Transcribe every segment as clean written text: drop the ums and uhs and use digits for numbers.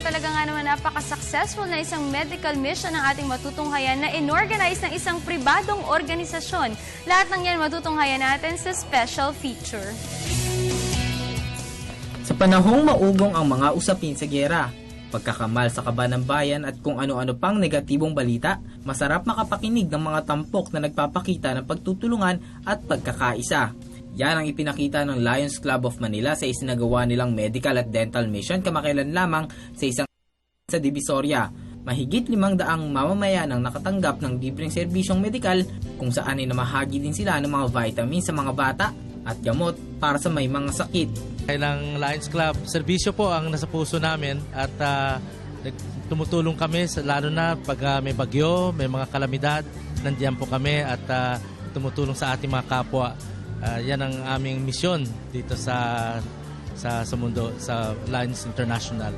Talaga nga naman napaka-successful na isang medical mission ng ating matutunghayan na inorganize ng isang pribadong organisasyon. Lahat ng yan matutunghayan natin sa special feature. Sa panahong maugong ang mga usapin sa giyera, pagkakamal sa kaba ng bayan at kung ano-ano pang negatibong balita, masarap makapakinig ng mga tampok na nagpapakita ng pagtutulungan at pagkakaisa. Yan ang ipinakita ng Lions Club of Manila sa isinagawa nilang medical at dental mission kamakailan lamang sa isang sa Divisoria. Mahigit 500 mamamayan ang nakatanggap ng libreng serbisyong medikal kung saan ay namahagi din sila ng mga vitamins sa mga bata at gamot para sa may mga sakit. Kailang Lions Club, serbisyo po ang nasa puso namin at tumutulong kami lalo na pag may bagyo, may mga kalamidad, nandiyan po kami at tumutulong sa ating mga kapwa. Yan ang aming misyon dito sa mundo, sa Lions International.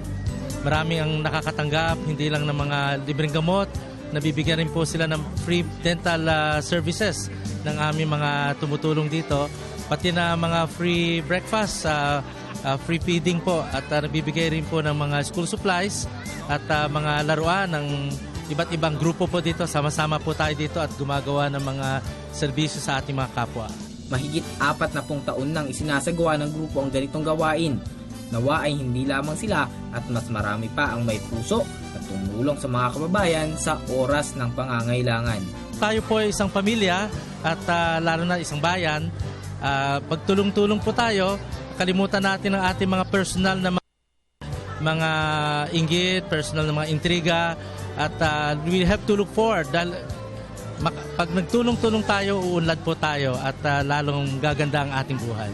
Marami ang nakakatanggap, hindi lang ng mga libreng gamot, nabibigyan rin po sila ng free dental services ng aming mga tumutulong dito, pati na mga free breakfast, free feeding po at nabibigay rin po ng mga school supplies at mga laruan ng iba't ibang grupo po dito. Sama-sama po tayo dito at gumagawa ng mga serbisyo sa ating mga kapwa. Mahigit 40 taon nang isinasagawa ng grupo ang ganitong gawain. Nawa ay hindi lamang sila at mas marami pa ang may puso at tumulong sa mga kababayan sa oras ng pangangailangan. Tayo po ay isang pamilya at lalo na isang bayan. Pagtulong-tulong po tayo, kalimutan natin ang ating mga personal na mga inggit, personal na mga intriga at we have to look forward dahil pag nagtulong-tulong tayo, uunlad po tayo at lalong gaganda ang ating buhay.